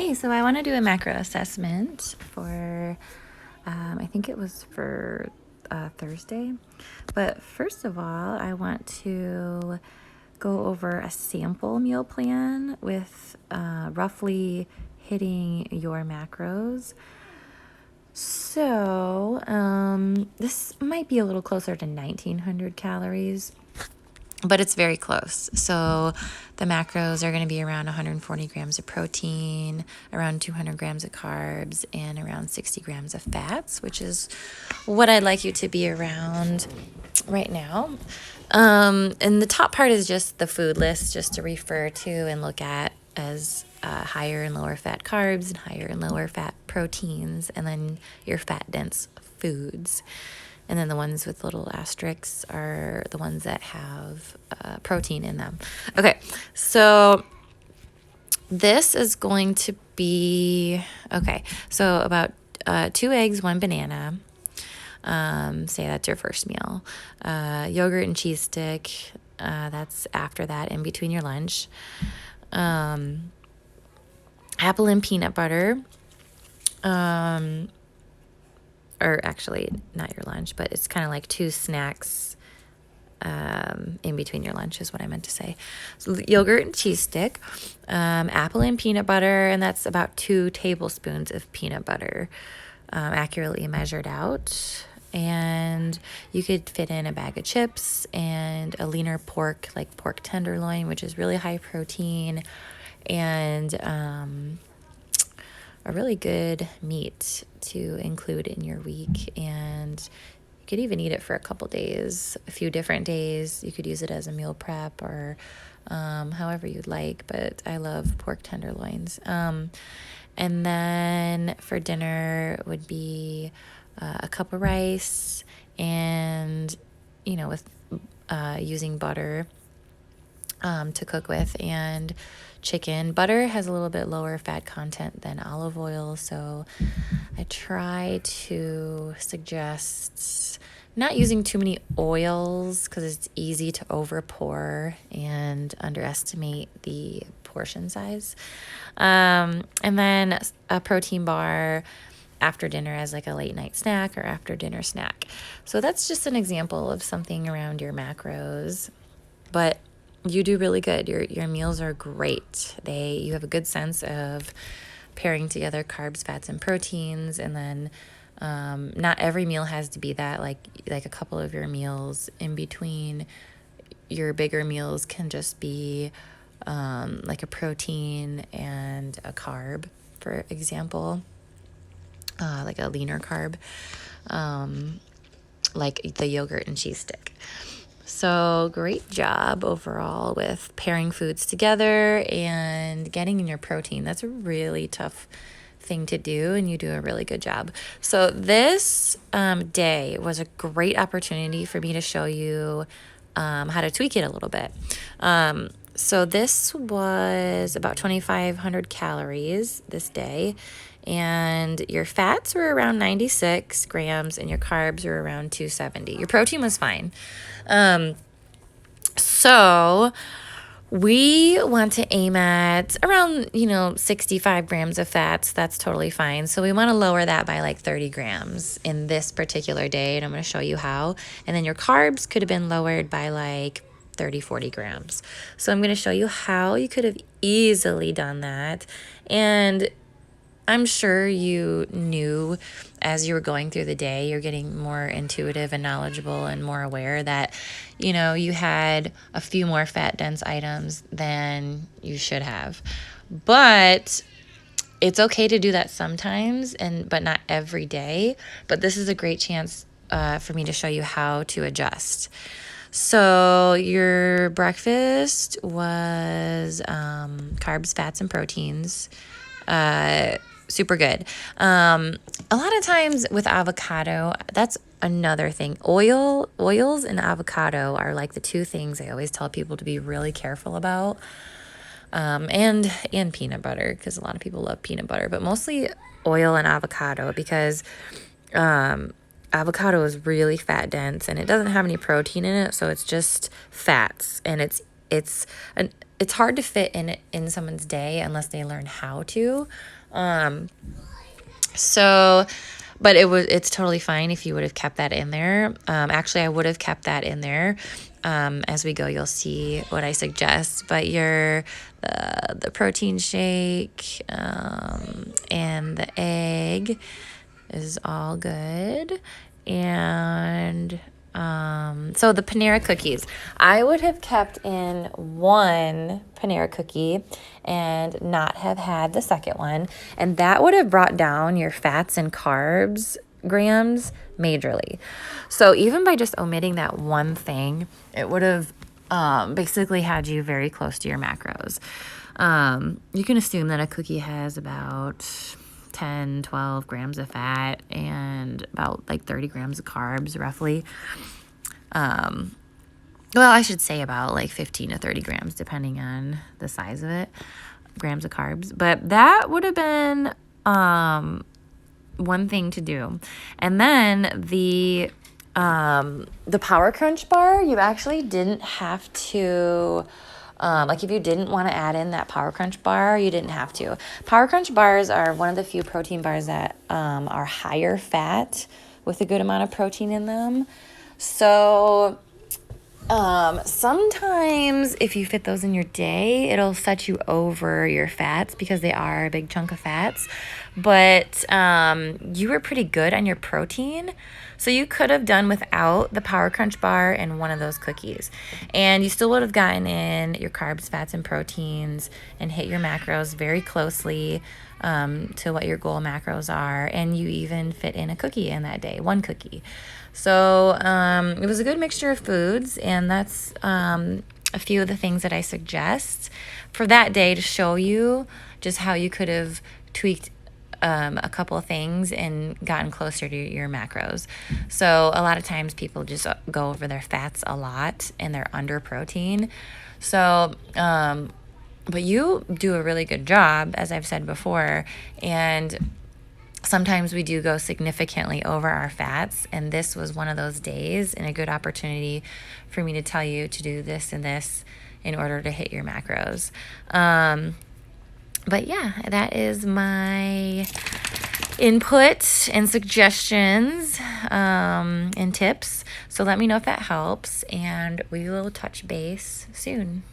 Hey, so I want to do a macro assessment for, I think it was for Thursday. But first of all, I want to go over a sample meal plan with roughly hitting your macros. So this might be a little closer to 1900 calories, but it's very close. So the macros are going to be around 140 grams of protein, around 200 grams of carbs, and around 60 grams of fats, which is what I'd like you to be around right now. And the top part is just the food list, just to refer to and look at as higher and lower fat carbs and higher and lower fat proteins, and then your fat dense foods. And then the ones with little asterisks are the ones that have protein in them. Okay, so this is going to be, okay, so about 2 eggs, 1 banana. Say that's your first meal. Yogurt and cheese stick, that's after that, in between your lunch. Apple and peanut butter. Or actually not your lunch, but it's kind of like 2 snacks in between your lunch is what I meant to say. So yogurt and cheese stick, apple and peanut butter, and that's about 2 tablespoons of peanut butter, accurately measured out. And you could fit in a bag of chips and a leaner pork, like pork tenderloin, which is really high protein, and a really good meat to include in your week. And you could even eat it for a couple days, a few different days. You could use it as a meal prep or however you'd like, but I love pork tenderloins. And then for dinner would be a cup of rice and, with using butter to cook with, and chicken. Butter has a little bit lower fat content than olive oil, so I try to suggest not using too many oils because it's easy to over pour and underestimate the portion size. And then a protein bar after dinner as like a late night snack or after dinner snack. So that's just an example of something around your macros. But you do really good. Your meals are great. You have a good sense of pairing together carbs, fats, and proteins, and then not every meal has to be that. Like a couple of your meals in between your bigger meals can just be like a protein and a carb, for example, like a leaner carb, like the yogurt and cheese stick. So great job overall with pairing foods together and getting in your protein. That's a really tough thing to do, and you do a really good job. So this day was a great opportunity for me to show you how to tweak it a little bit. So this was about 2,500 calories this day, and your fats were around 96 grams and your carbs were around 270. Your protein was fine. So we want to aim at around, 65 grams of fats. That's totally fine. So we want to lower that by like 30 grams in this particular day, and I'm going to show you how. And then your carbs could have been lowered by like 30, 40 grams. So I'm going to show you how you could have easily done that. And I'm sure you knew as you were going through the day, you're getting more intuitive and knowledgeable and more aware that, you had a few more fat dense items than you should have. But it's okay to do that sometimes, but not every day. But this is a great chance for me to show you how to adjust. So your breakfast was carbs, fats, and proteins. Super good. A lot of times with avocado, that's another thing. Oils and avocado are like the 2 things I always tell people to be really careful about. And peanut butter, because a lot of people love peanut butter, but mostly oil and avocado, because avocado is really fat dense and it doesn't have any protein in it, so it's just fats, and it's it's hard to fit in someone's day unless they learn how to. So, but it's totally fine if you would have kept that in there. Actually, I would have kept that in there. As we go, you'll see what I suggest. But the protein shake and the egg is all good. And so the Panera cookies, I would have kept in one Panera cookie and not have had the second one. And that would have brought down your fats and carbs grams majorly. So even by just omitting that one thing, it would have basically had you very close to your macros. You can assume that a cookie has about 10, 12 grams of fat and about like 30 grams of carbs roughly. Well, I should say about like 15 to 30 grams depending on the size of it, grams of carbs. But that would have been one thing to do. And then the Power Crunch bar, you actually didn't have to, like if you didn't want to add in that Power Crunch bar, you didn't have to. Power Crunch bars are one of the few protein bars that are higher fat with a good amount of protein in them. So sometimes if you fit those in your day, it'll set you over your fats because they are a big chunk of fats. But you were pretty good on your protein. So you could have done without the Power Crunch bar and one of those cookies. And you still would have gotten in your carbs, fats, and proteins and hit your macros very closely to what your goal macros are. And you even fit in a cookie in that day, one cookie. So it was a good mixture of foods, and that's a few of the things that I suggest for that day to show you just how you could have tweaked a couple of things and gotten closer to your macros. So a lot of times people just go over their fats a lot and they're under protein. So, but you do a really good job, as I've said before, and sometimes we do go significantly over our fats, and this was one of those days and a good opportunity for me to tell you to do this and this in order to hit your macros. But yeah, that is my input and suggestions and tips. So let me know if that helps, and we will touch base soon.